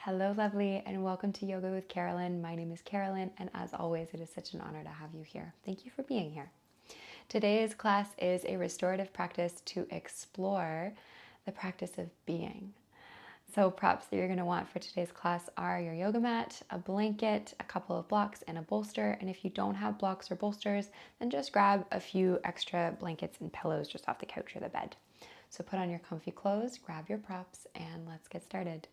Hello, lovely, and welcome to Yoga with Carolynne. My name is Carolynne, and as always, it is such an honor to have you here. Thank you for being here. Today's class is a restorative practice to explore the practice of being. So props that you're going to want for today's class are your yoga mat, a blanket, a couple of blocks, and a bolster. And if you don't have blocks or bolsters, then just grab a few extra blankets and pillows just off the couch or the bed. So put on your comfy clothes, grab your props, and let's get started.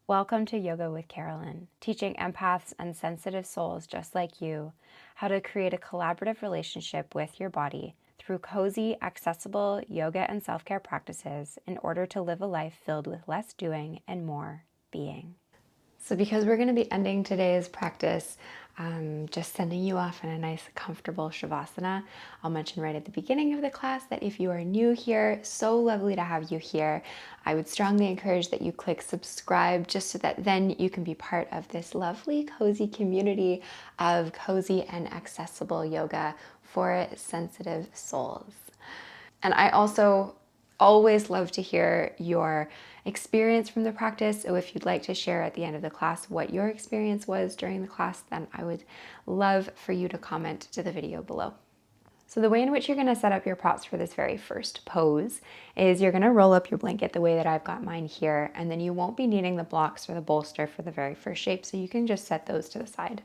Welcome to Yoga with Carolynne, teaching empaths and sensitive souls just like you how to create a collaborative relationship with your body through cozy, accessible yoga and self-care practices in order to live a life filled with less doing and more being. So because we're going to be ending today's practice just sending you off in a nice comfortable shavasana, I'll mention right at the beginning of the class that if you are new here, so lovely to have you here. I would strongly encourage that you click subscribe just so that then you can be part of this lovely cozy community of cozy and accessible yoga for sensitive souls. And I also always love to hear your experience from the practice. So if you'd like to share at the end of the class what your experience was during the class, then I would love for you to comment to the video below. So the way in which you're going to set up your props for this very first pose is you're going to roll up your blanket the way that I've got mine here, and then you won't be needing the blocks or the bolster for the very first shape, so you can just set those to the side.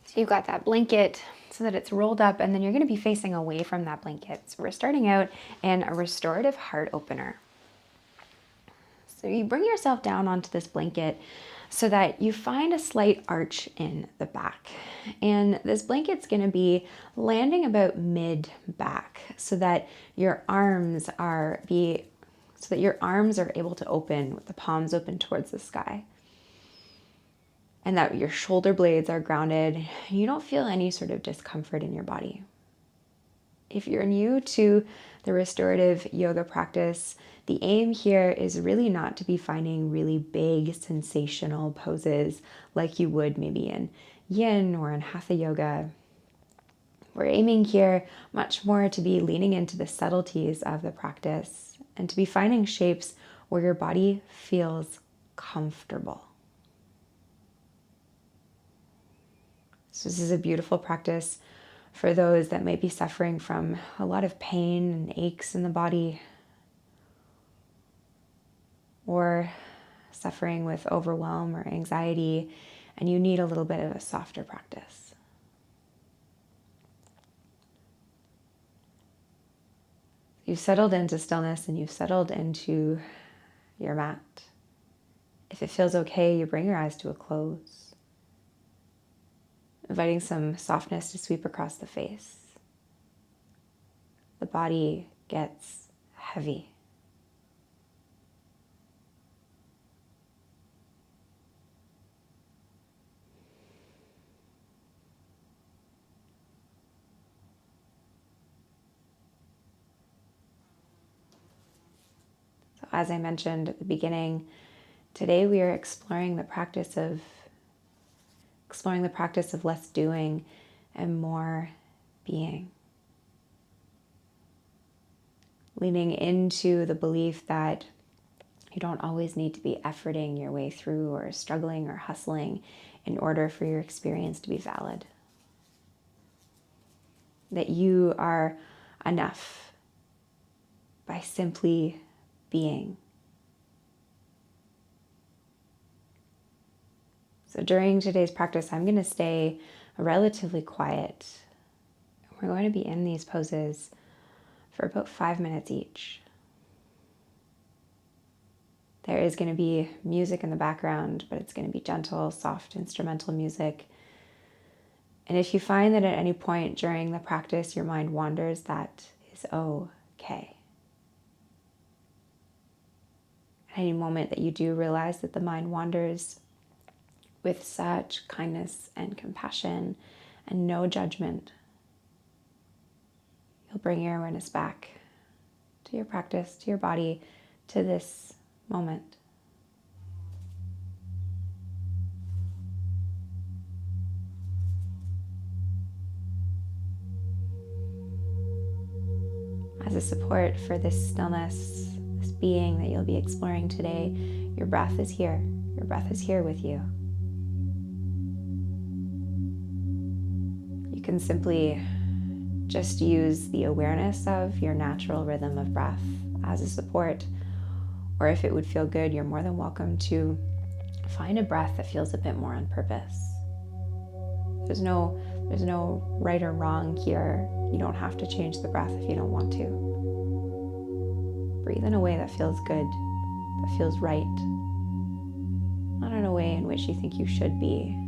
So you've got that blanket so that it's rolled up, and then you're going to be facing away from that blanket. So we're starting out in a restorative heart opener. So you bring yourself down onto this blanket so that you find a slight arch in the back. And this blanket's going to be landing about mid back so that your arms are able to open with the palms open towards the sky. And that your shoulder blades are grounded. You don't feel any sort of discomfort in your body. If you're new to the restorative yoga practice, the aim here is really not to be finding really big sensational poses like you would maybe in yin or in hatha yoga. We're aiming here much more to be leaning into the subtleties of the practice and to be finding shapes where your body feels comfortable. So this is a beautiful practice for those that may be suffering from a lot of pain and aches in the body, or suffering with overwhelm or anxiety, and you need a little bit of a softer practice. You've settled into stillness and you've settled into your mat. If it feels okay, you bring your eyes to a close, inviting some softness to sweep across the face. The body gets heavy. So as I mentioned at the beginning, today we are exploring the practice of less doing and more being. Leaning into the belief that you don't always need to be efforting your way through or struggling or hustling in order for your experience to be valid. That you are enough by simply being. So during today's practice, I'm going to stay relatively quiet. We're going to be in these poses for about 5 minutes each. There is going to be music in the background, but it's going to be gentle, soft, instrumental music. And if you find that at any point during the practice your mind wanders, that is okay. At any moment that you do realize that the mind wanders, with such kindness and compassion and no judgment, you'll bring your awareness back to your practice, to your body, to this moment. As a support for this stillness, this being that you'll be exploring today, Your breath is here. Your breath is here with you. You can simply just use the awareness of your natural rhythm of breath as a support, or if it would feel good, you're more than welcome to find a breath that feels a bit more on purpose. There's no right or wrong here. You don't have to change the breath if you don't want to. Breathe in a way that feels good, that feels right, not in a way in which you think you should be.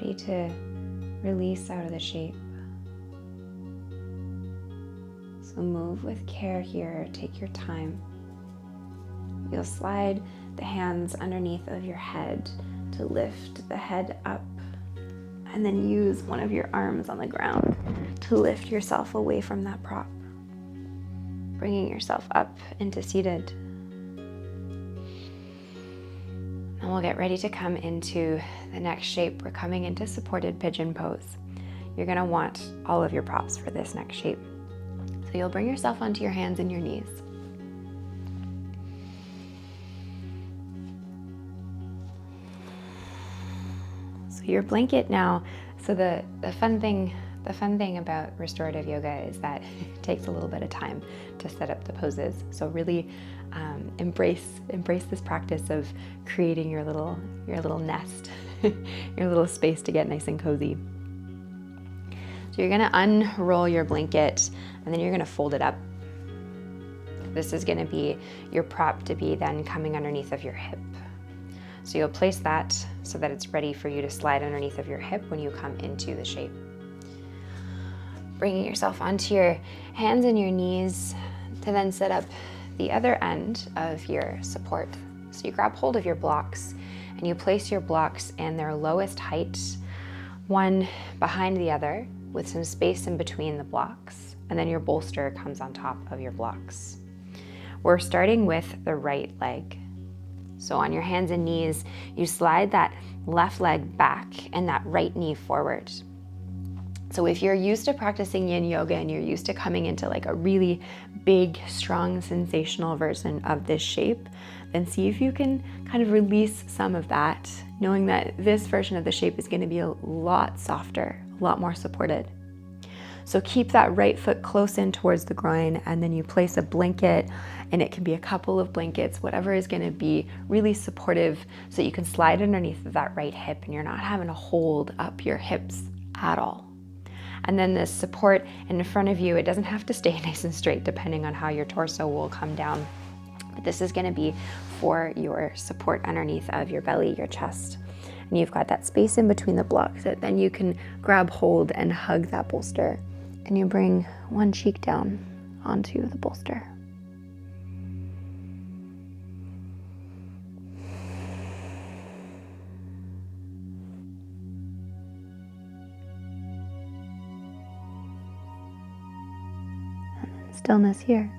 Ready to release out of the shape. So move with care here, take your time. You'll slide the hands underneath of your head to lift the head up, and then use one of your arms on the ground to lift yourself away from that prop, bringing yourself up into seated. And we'll get ready to come into the next shape. We're coming into supported pigeon pose. You're gonna want all of your props for this next shape. So you'll bring yourself onto your hands and your knees. So your blanket now, so the fun thing about restorative yoga is that it takes a little bit of time to set up the poses. So really embrace this practice of creating your little nest, your little space to get nice and cozy. So you're gonna unroll your blanket and then you're gonna fold it up. This is gonna be your prop to be then coming underneath of your hip. So you'll place that so that it's ready for you to slide underneath of your hip when you come into the shape. Bringing yourself onto your hands and your knees to then set up the other end of your support. So you grab hold of your blocks and you place your blocks in their lowest height, one behind the other with some space in between the blocks. And then your bolster comes on top of your blocks. We're starting with the right leg. So on your hands and knees, you slide that left leg back and that right knee forward. So if you're used to practicing yin yoga and you're used to coming into like a really big, strong, sensational version of this shape, then see if you can kind of release some of that, knowing that this version of the shape is going to be a lot softer, a lot more supported. So keep that right foot close in towards the groin, and then you place a blanket, and it can be a couple of blankets, whatever is going to be really supportive so that you can slide underneath of that right hip and you're not having to hold up your hips at all. And then this support in front of you, it doesn't have to stay nice and straight depending on how your torso will come down. But this is going to be for your support underneath of your belly, your chest. And you've got that space in between the blocks that then you can grab hold and hug that bolster. And you bring one cheek down onto the bolster. stillness here.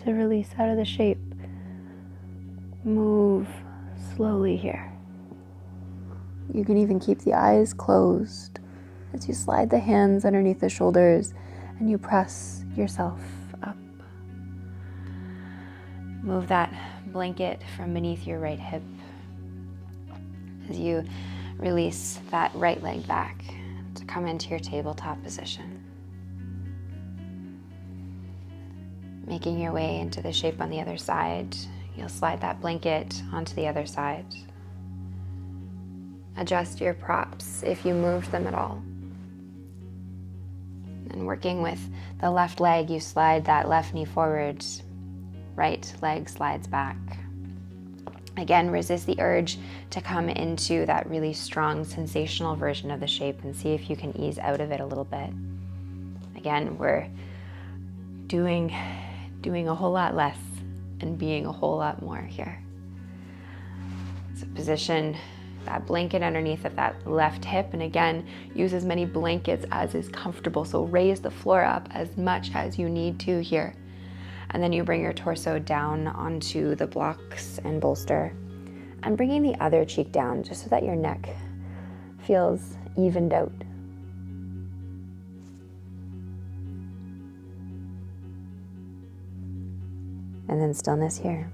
to release out of the shape, move slowly here. You can even keep the eyes closed as you slide the hands underneath the shoulders and you press yourself up. Move that blanket from beneath your right hip as you release that right leg back to come into your tabletop position. Making your way into the shape on the other side, you'll slide that blanket onto the other side. Adjust your props if you moved them at all. And working with the left leg, you slide that left knee forward, right leg slides back. Again, resist the urge to come into that really strong sensational version of the shape and see if you can ease out of it a little bit. Again, we're doing a whole lot less and being a whole lot more here. So position that blanket underneath of that left hip, and again, use as many blankets as is comfortable. So raise the floor up as much as you need to here. And then you bring your torso down onto the blocks and bolster, and bringing the other cheek down just so that your neck feels evened out. And then stillness here.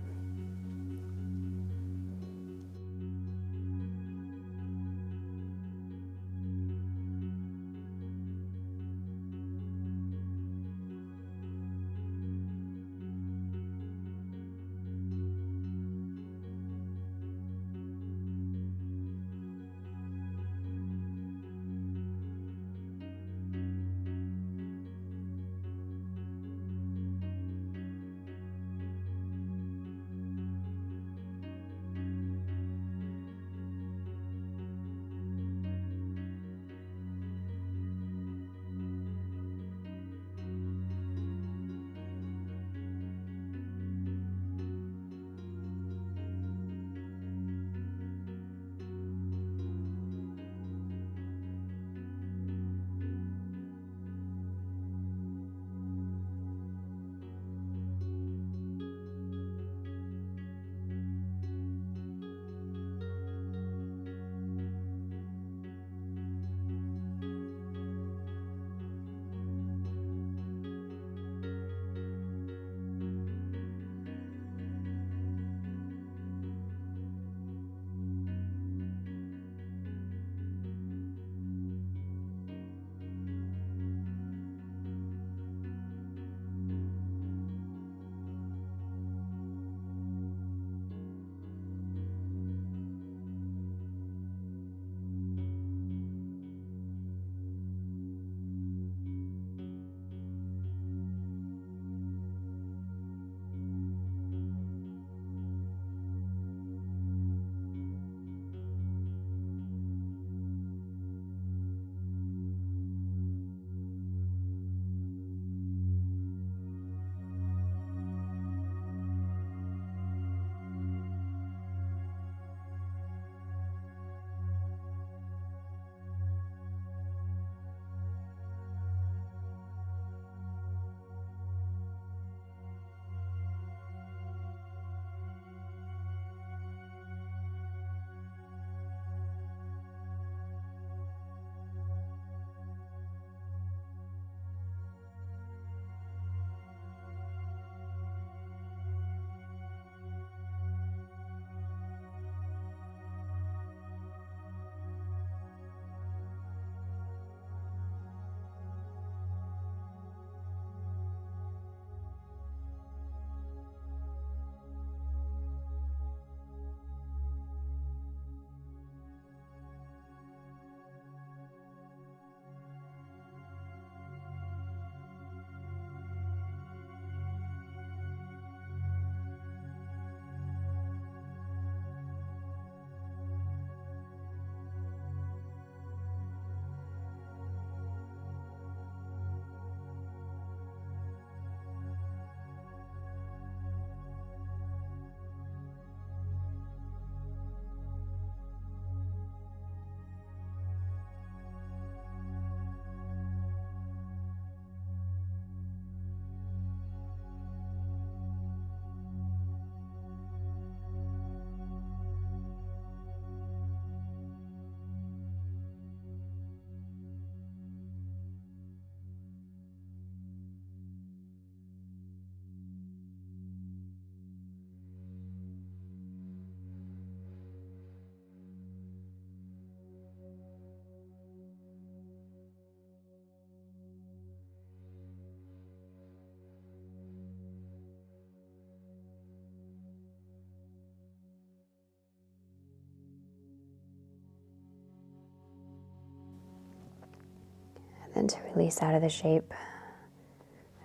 and to release out of the shape.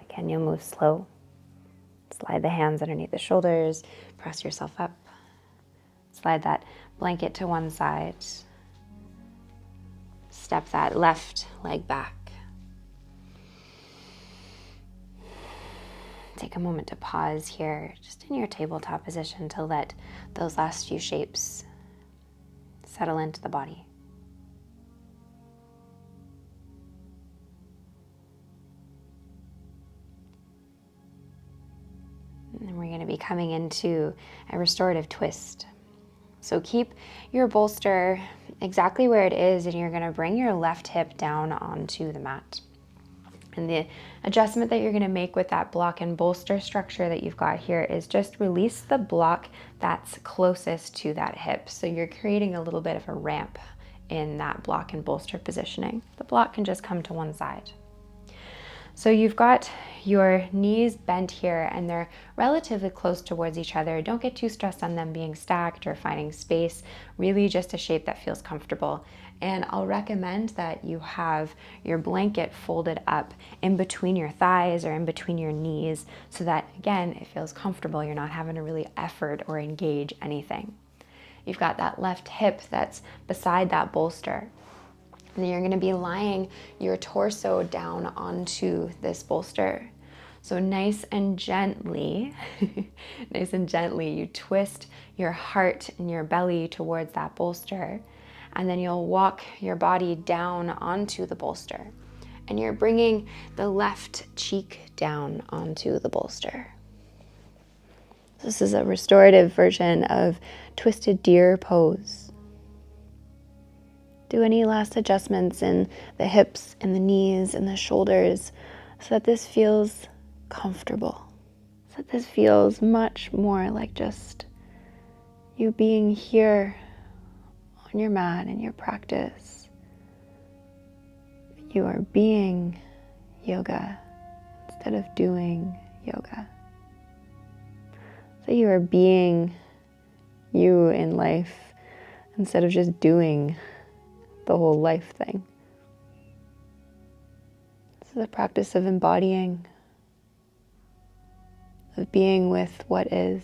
Again, you'll move slow. Slide the hands underneath the shoulders, press yourself up. Slide that blanket to one side. Step that left leg back. Take a moment to pause here, just in your tabletop position, to let those last few shapes settle into the body. And we're going to be coming into a restorative twist. So keep your bolster exactly where it is, and you're going to bring your left hip down onto the mat. And the adjustment that you're going to make with that block and bolster structure that you've got here is just release the block that's closest to that hip. So you're creating a little bit of a ramp in that block and bolster positioning. The block can just come to one side. So you've got your knees bent here and they're relatively close towards each other. Don't get too stressed on them being stacked or finding space. Really just a shape that feels comfortable. And I'll recommend that you have your blanket folded up in between your thighs or in between your knees so that, again, it feels comfortable. You're not having to really effort or engage anything. You've got that left hip that's beside that bolster. And then you're going to be lying your torso down onto this bolster. So nice and gently, you twist your heart and your belly towards that bolster. And then you'll walk your body down onto the bolster. And you're bringing the left cheek down onto the bolster. This is a restorative version of twisted deer pose. Do any last adjustments in the hips and the knees and the shoulders so that this feels comfortable, so that this feels much more like just you being here on your mat in your practice. You are being yoga instead of doing yoga. So you are being you in life instead of just doing the whole life thing. This is a practice of embodying, of being with what is,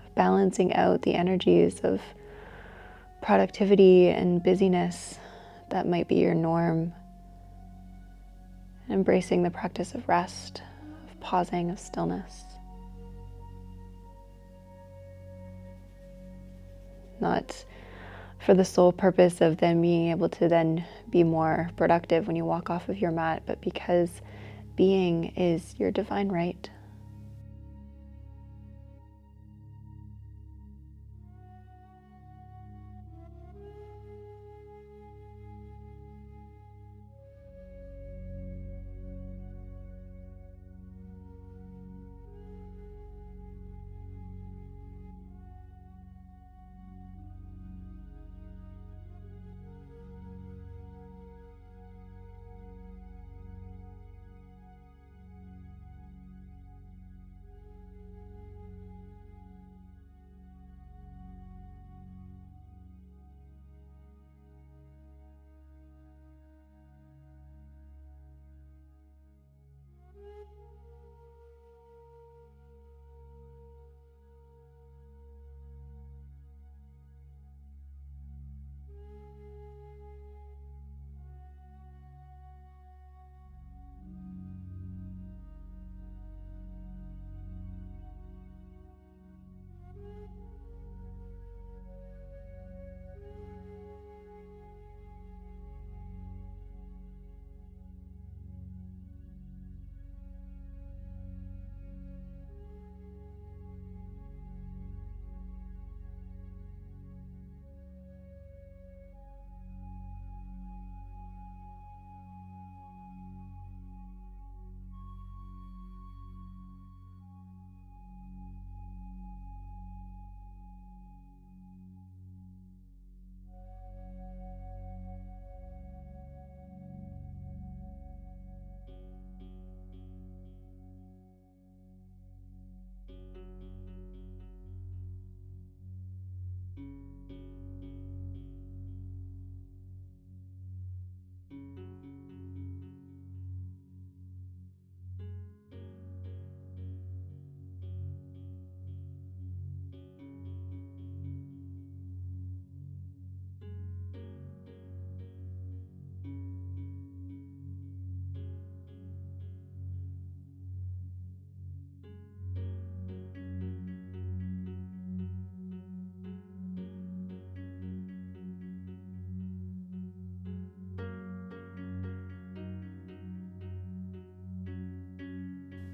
of balancing out the energies of productivity and busyness that might be your norm, and embracing the practice of rest, of pausing, of stillness. Not for the sole purpose of then being able to then be more productive when you walk off of your mat, but because being is your divine right.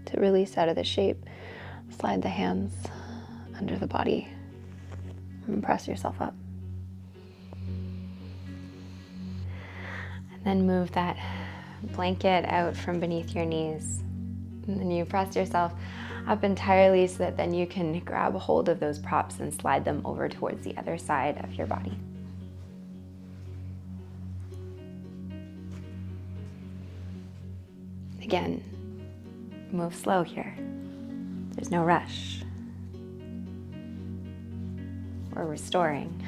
to release out of the shape, slide the hands under the body and press yourself up. And then move that blanket out from beneath your knees. And then you press yourself up entirely so that then you can grab a hold of those props and slide them over towards the other side of your body. Again, move slow here. There's no rush. We're restoring.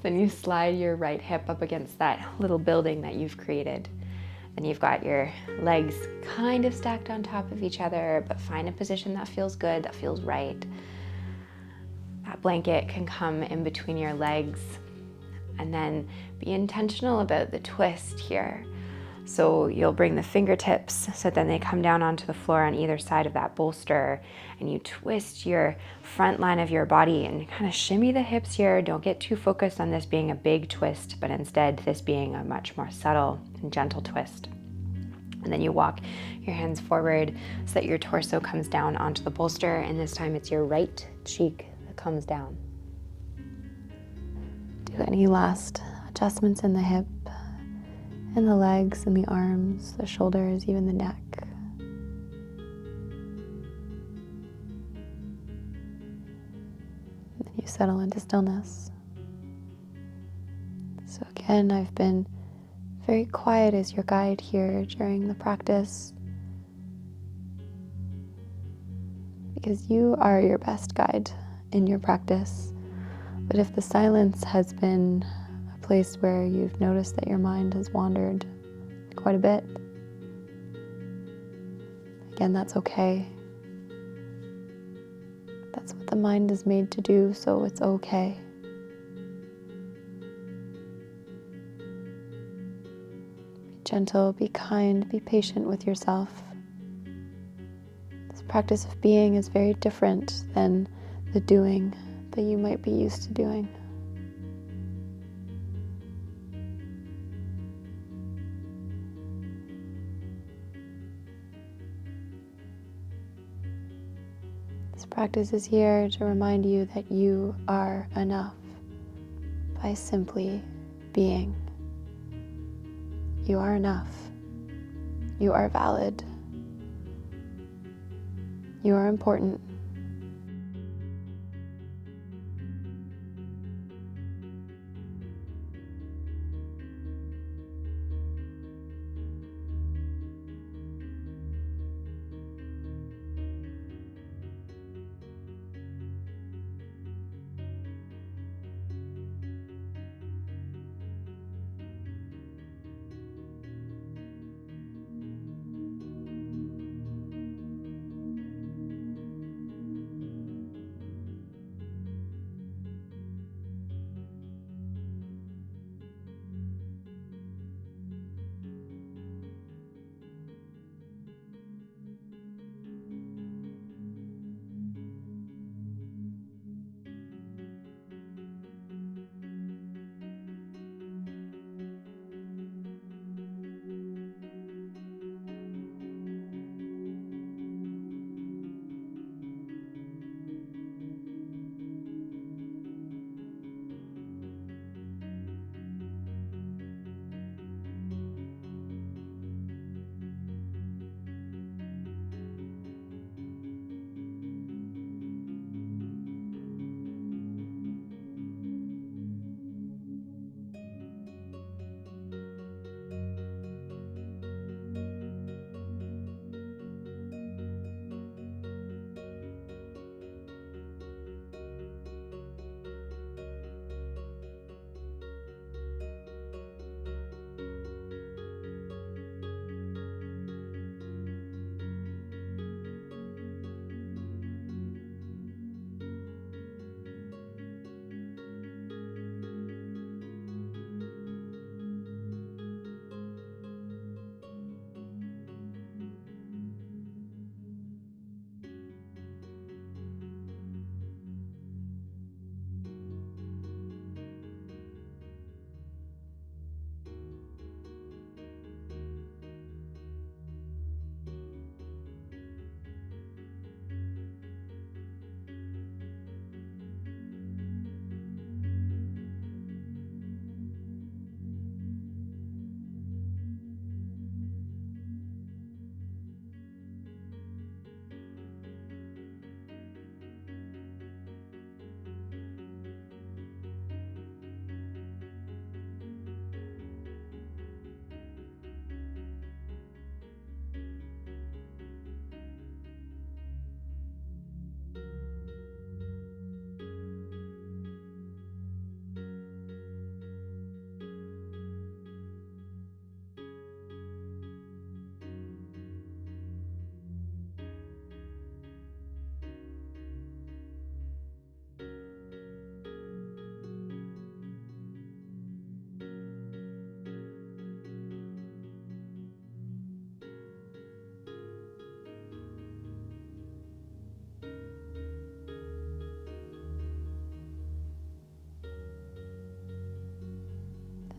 Then you slide your right hip up against that little building that you've created. And you've got your legs kind of stacked on top of each other, but find a position that feels good, that feels right. That blanket can come in between your legs, and then be intentional about the twist here. So you'll bring the fingertips so then they come down onto the floor on either side of that bolster, and you twist your front line of your body and kind of shimmy the hips here. Don't get too focused on this being a big twist, but instead this being a much more subtle and gentle twist. And then you walk your hands forward so that your torso comes down onto the bolster, and this time it's your right cheek that comes down. Do any last adjustments in the hip, and the legs, and the arms, the shoulders, even the neck. And then you settle into stillness. So again, I've been very quiet as your guide here during the practice, because you are your best guide in your practice. But if the silence has been a place where you've noticed that your mind has wandered quite a bit, again, that's okay. That's what the mind is made to do, so it's okay. Be gentle, be kind, be patient with yourself. This practice of being is very different than the doing that you might be used to doing. This practice is here to remind you that you are enough by simply being. You are enough. You are valid. You are important.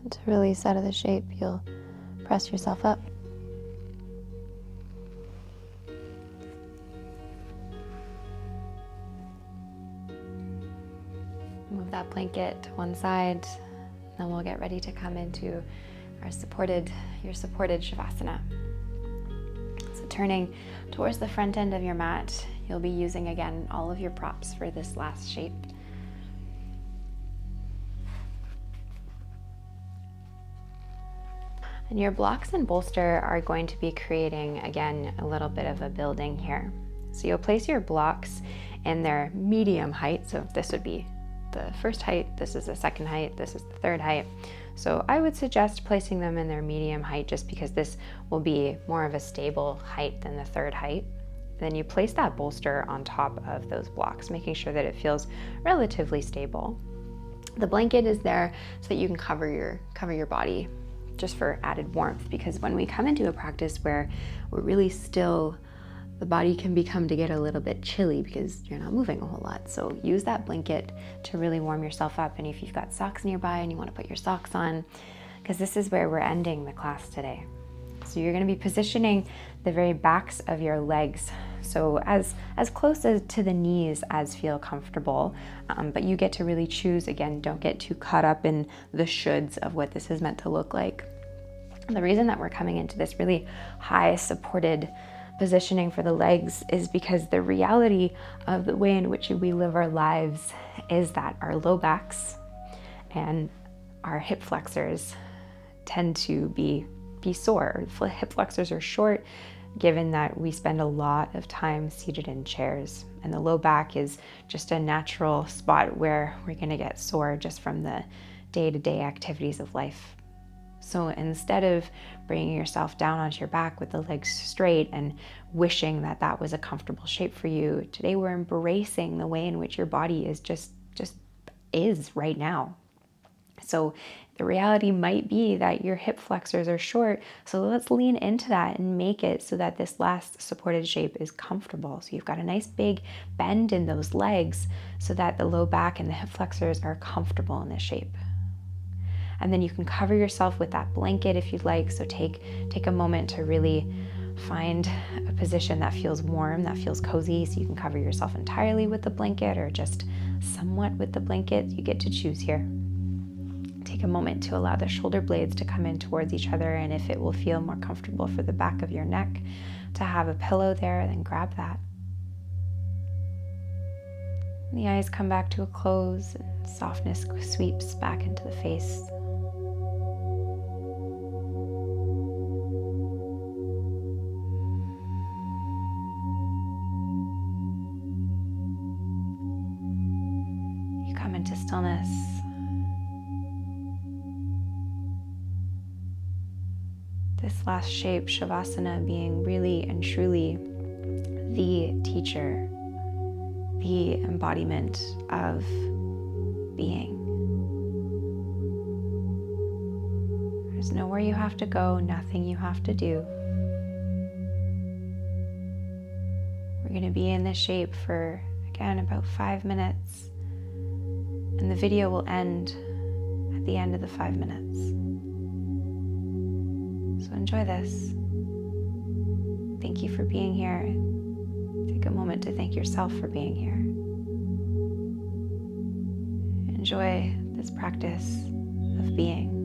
And to release out of the shape, you'll press yourself up. Move that blanket to one side, then we'll get ready to come into your supported shavasana. So turning towards the front end of your mat, you'll be using again all of your props for this last shape. And your blocks and bolster are going to be creating, again, a little bit of a building here. So you'll place your blocks in their medium height. So this would be the first height, this is the second height, this is the third height. So I would suggest placing them in their medium height just because this will be more of a stable height than the third height. Then you place that bolster on top of those blocks, making sure that it feels relatively stable. The blanket is there so that you can cover your body just for added warmth, because when we come into a practice where we're really still, the body can become to get a little bit chilly because you're not moving a whole lot. So use that blanket to really warm yourself up. And if you've got socks nearby and you want to put your socks on, because this is where we're ending the class today. So you're going to be positioning the very backs of your legs, so as close to the knees as feel comfortable, but you get to really choose. Again, don't get too caught up in the shoulds of what this is meant to look like. And the reason that we're coming into this really high supported positioning for the legs is because the reality of the way in which we live our lives is that our low backs and our hip flexors tend to be sore. Hip flexors are short, given that we spend a lot of time seated in chairs, and the low back is just a natural spot where we're going to get sore just from the day-to-day activities of life. So instead of bringing yourself down onto your back with the legs straight and wishing that that was a comfortable shape for you, today we're embracing the way in which your body is just is right now. So the reality might be that your hip flexors are short, so let's lean into that and make it so that this last supported shape is comfortable. So you've got a nice big bend in those legs so that the low back and the hip flexors are comfortable in this shape. And then you can cover yourself with that blanket if you'd like. So take a moment to really find a position that feels warm, that feels cozy. So you can cover yourself entirely with the blanket or just somewhat with the blanket. You get to choose here. Take a moment to allow the shoulder blades to come in towards each other, and if it will feel more comfortable for the back of your neck to have a pillow there, then grab that. And the eyes come back to a close, and softness sweeps back into the face. You come into stillness. This last shape, shavasana, being really and truly the teacher, the embodiment of being. There's nowhere you have to go, nothing you have to do. We're going to be in this shape for, again, about 5 minutes, and the video will end at the end of the 5 minutes. So enjoy this. Thank you for being here. Take a moment to thank yourself for being here. Enjoy this practice of being.